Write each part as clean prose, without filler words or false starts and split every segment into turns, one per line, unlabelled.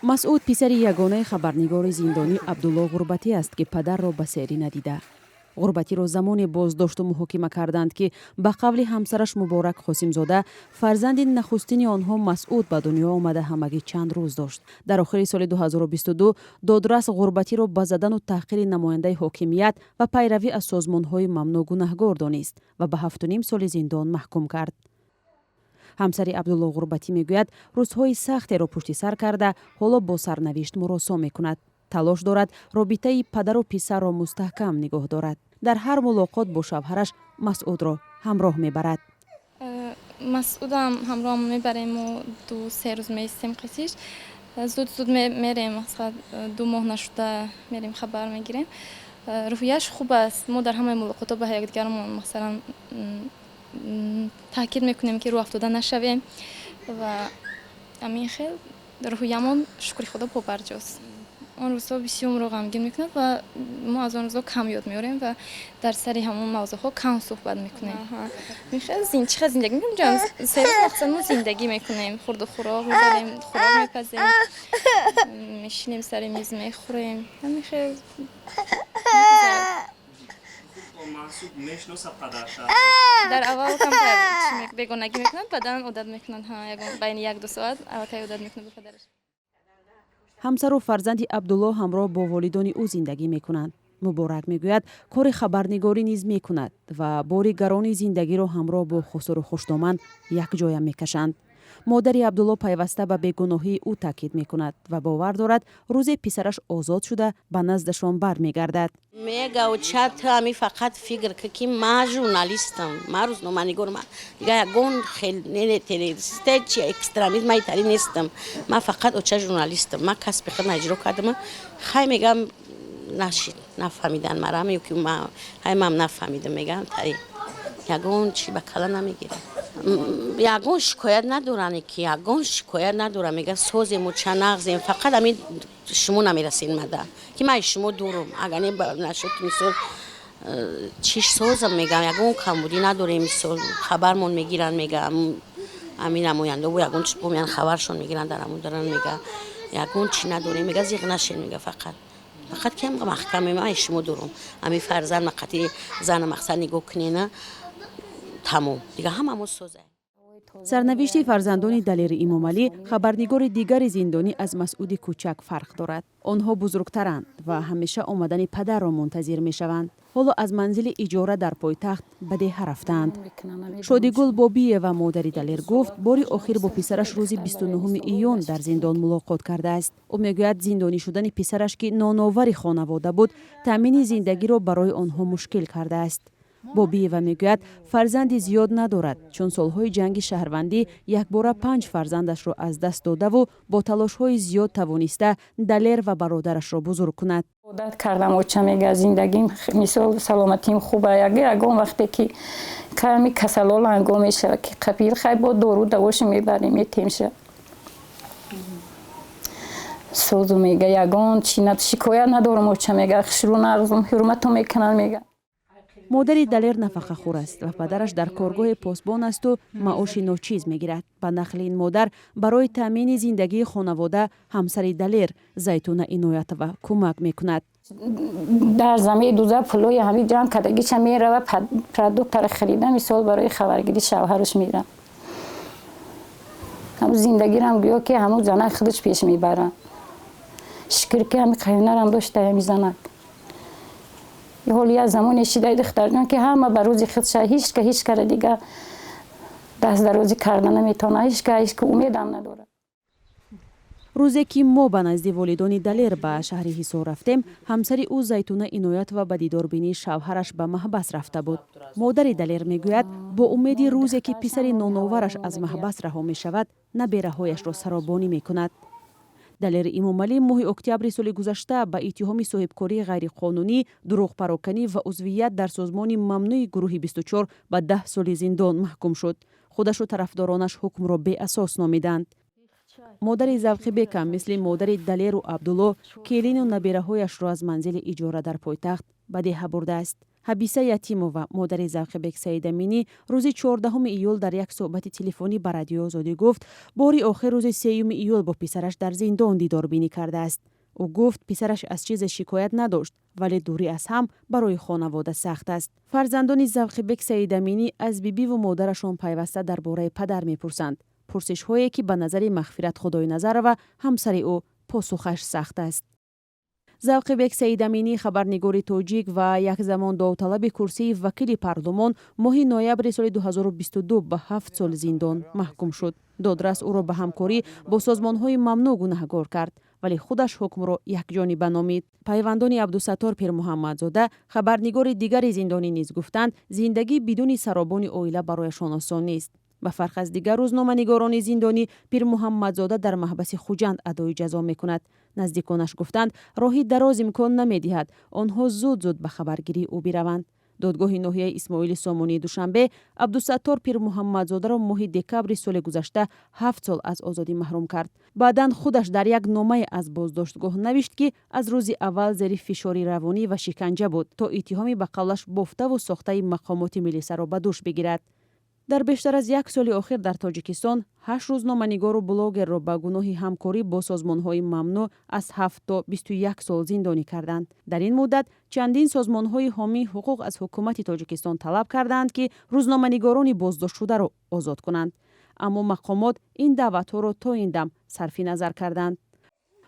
масъуд писари ягонаи хабарнигори зиндонӣ абдулло ғурбатӣ аст ки падарро ба серӣ надида. ғурбатиро замоне боздошту муҳокима карданд ки ба қавли ҳамсараш муборак қосимзода фарзанди нахустини онҳо масъуд ба дунё омада ҳамагӣ чанд рӯз дошт. дар охири соли 2022 додрас ғурбатиро ба задану таҳқири намояндаи ҳокимият ва пайравӣ аз созмонҳои мамнӯъ гунаҳгор донист ва ба 7.5 соли зиндон маҳкум кард. ҳамсари абдулло ғурбатӣ мегӯяд рӯзҳои сахтеро пушти сар карда ҳоло бо сарнавишт муросо мекунад. талош дорад робитаи падару писарро мустаҳкам нигоҳ дорад. дар ҳар мулоқот бо шавҳараш масъудро ҳамроҳ мебарад.
масъудам ҳамроҳ мебарем, мо 2-3 рӯз меистем қисиш. зуд мерем, масалан 2 моҳ нашуда мерем хабар мегирем. рӯҳияш хуб аст. мо дар ҳамаи мулоқотҳо ба якдигармон масалан таъкид мекунем ки рӯ афтода нашавем ва амин хел рӯҳиямон шукри худо побарҷост. он рӯзҳо бисёр ғамгин мекунад ва мо аз он рӯзҳо кам ёд меорем ва дар сари ҳамон мавзӯъҳо кам суҳбат мекунем. чӣ хел зиндагӣ мекунем? серӯз мақсад мо зиндагӣ мекунем. хурду хӯрок мебарем, хӯрок мепазем, мешинем сари миз мехӯрем. ҳамин хел дар аввал камтар бегонагӣ мекунад, баъдан одат мекунад. байни 1-2 соат аллакай одат мекунад ба падараш.
ҳамсару фарзанди абдулло ҳамроҳ бо волидони ӯ зиндагӣ мекунанд. муборак мегӯяд кори хабарнигорӣ низ мекунад ва бори гарони зиндагиро ҳамроҳ бо хусуру хушдоман якҷоя мекашанд. модари абдулло пайваста ба бегуноҳии ӯ таъкид мекунад ва бовар дорад рӯзе писараш озод шуда ба наздашон бармегардад.
мегавчад ами фақат фикр ки ман журналистам, ман рӯзноманигорам, дига ягон хеле террористе чи экстремизмаи тари нестам. ман фақат оча журналистам. ман касби худам иҷро кардам. хай мегам нашид нафаҳмидан марам ё ки ман хай ман нафаҳмидам мегам тари ягон чи ба кала намегирам. ягон шикоят надорам, ки ягон шикоят надорам. мега созему ча нағзем, фақат ами шумо намерасед мада ки ман шумо дурам. агар не нашуд мисол чиш созам, мегам ягон камбудӣ надорем. мисол хабармон мегиранд, мегам ами намояндаву ягон чи помиян хабаршон мегиранд, дарамон даран мега ягон чи надорем, мега зиқ нашед, мега фақат кем маҳкаме ман шумо дурам. ами фарзанд мақати зана мақсад нигоҳ кунена тамом дига ҳамамо соза.
сарнавишти фарзандони далери имомалӣ хабарнигори дигари зиндонӣ аз масъуди кӯчак фарқ дорад. онҳо бузургтаранд ва ҳамеша омадани падарро мунтазир мешаванд. ҳоло аз манзили иҷора дар пойтахт ба деҳа рафтанд. шодигул бобиева модари далер гуфт бори охир бо писараш рӯзи 29 июн дар зиндон мулоқот кардааст. ӯ мегӯяд зиндонӣ шудани писараш ки ноновари хонавода буд таъмини зиндагиро барои онҳо мушкил кардааст. бобиева мегӯяд фарзанди зиёд надорад, чун солҳои ҷанги шаҳрвандӣ якбора 5 фарзандашро аз даст додаву бо талошҳои зиёд тавониста далер ва бародарашро бузург кунад.
одат кардам оча мега зиндагим мисол саломатим хуба ягон вақте ки ками касалол ангом мешава ки қапир хай бо дору давош мебарем метемша созу мега ягон чинат шикоят надорам оча мега хишру нағзум ҳурмату мекунад мега.
модари далер нафақахӯр аст ва падараш дар коргоҳи посбон асту маоши ночиз мегирад. ба нақли ин модар барои таъмини зиндагии хонавода ҳамсари далер Зайтуна Иноятова кӯмак мекунад.
дар замеи дуза пулои ҳами ҷамъ кардагиша мерава продуктара харида мисол барои хабаргирӣ шавҳараш мера ҳамун зиндагирам гӯё ки ҳамун занак худаш пеш мебара. шукр ки ҳами қайнарам дошта ҳами занак ҳоли як замоне шидаи духтарҷон ки ҳама ба рӯзи худша ҳеч кара дига даст дарозӣ карда наметавона ҳеч ки умедам надорад.
рӯзе ки мо ба назди волидони далер ба шаҳри ҳисор рафтем, ҳамсари ӯ Зайтуна Иноятова ба дидорбинии шавҳараш ба маҳбас рафта буд. модари далер мегӯяд бо умеди рӯзе ки писари ноновараш аз маҳбас раҳо мешавад набераҳояшро саробонӣ мекунад. далери имомалӣ моҳи октябри соли гузашта ба иттиҳоми соҳибкории ғайриқонунӣ, дурӯғпароканӣ ва узвият дар созмони мамнӯи гурӯҳи 24 ба 10 соли зиндон маҳкум шуд. худашу тарафдоронаш ҳукмро беасос номиданд. модари Завқибекам мисли модари Далеру Абдулло келину набераҳояшро аз манзили иҷора дар пойтахт ба деҳа бурдааст. ҳабиса ятимова модари завқибек саидаминӣ рӯзи 14 июл дар як суҳбати телефонӣ ба радиои озодӣ гуфт бори охир рӯзи 3 июл бо писараш дар зиндон дидорбинӣ кардааст. ӯ гуфт писараш аз чизе шикоят надошт, вале дурӣ аз ҳам барои хонавода сахт аст. фарзандони завқибек саидаминӣ аз бибиву модарашон пайваста дар бораи падар мепурсанд. пурсишҳое ки ба назари Мағфират Худойназарова ҳамсари ӯ посухаш сахт аст. завқибек саидаминӣ хабарнигори тоҷик ва як замон довталаби курсии вакили парлумон моҳи ноябри соли 2022 ба 7 сол зиндон маҳкум шуд. додрас ӯро ба ҳамкорӣ бо созмонҳои мамнӯъ гунаҳгор кард, вале худаш ҳукмро якҷониба номид. пайвандони Абдусаттор Пирмуҳаммадзода хабарнигори дигари зиндонӣ низ гуфтанд зиндагӣ бидуни саробони оила барояшон осон нест. ба фарқ аз дигар рӯзноманигорони зиндонӣ Пирмуҳаммадзода дар маҳбаси Хуҷанд адои ҷазо мекунад. наздиконаш гуфтанд роҳи дароз имкон намедиҳад онҳо зуд ба хабаргирии ӯ бираванд. додгоҳи ноҳияи Исмоили Сомонии Душанбе Абдусаттор Пирмуҳаммадзодаро моҳи декабри соли гузашта 7 сол аз озодӣ маҳрум кард. баъдан худаш дар як номае аз боздоштгоҳ навишт ки аз рӯзи аввал зери фишори равонӣ ва шиканҷа буд то иттиҳоми ба қавлаш бофтаву сохтаи мақомоти милисаро ба дӯш бигирад. дар бештар аз як соли охир дар Тоҷикистон 8 рӯзноманигору блогерро ба гуноҳи ҳамкорӣ бо созмонҳои мамнӯъ аз 7 то 21 сол зиндонӣ карданд. дар ин муддат чандин созмонҳои ҳомии ҳуқуқ аз ҳукумати Тоҷикистон талаб карданд ки рӯзноманигорони боздоштшударо озод кунанд. аммо мақомот ин даъватҳоро то ин дам сарфи назар карданд.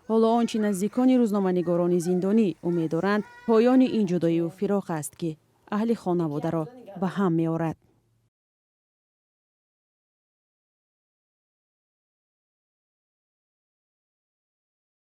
ҳоло он чи наздикони рӯзноманигорони зиндонӣ умеддоранд поёни ин ҷудоиву фироқ аст ки аҳли хонаводаро ба ҳам меорад.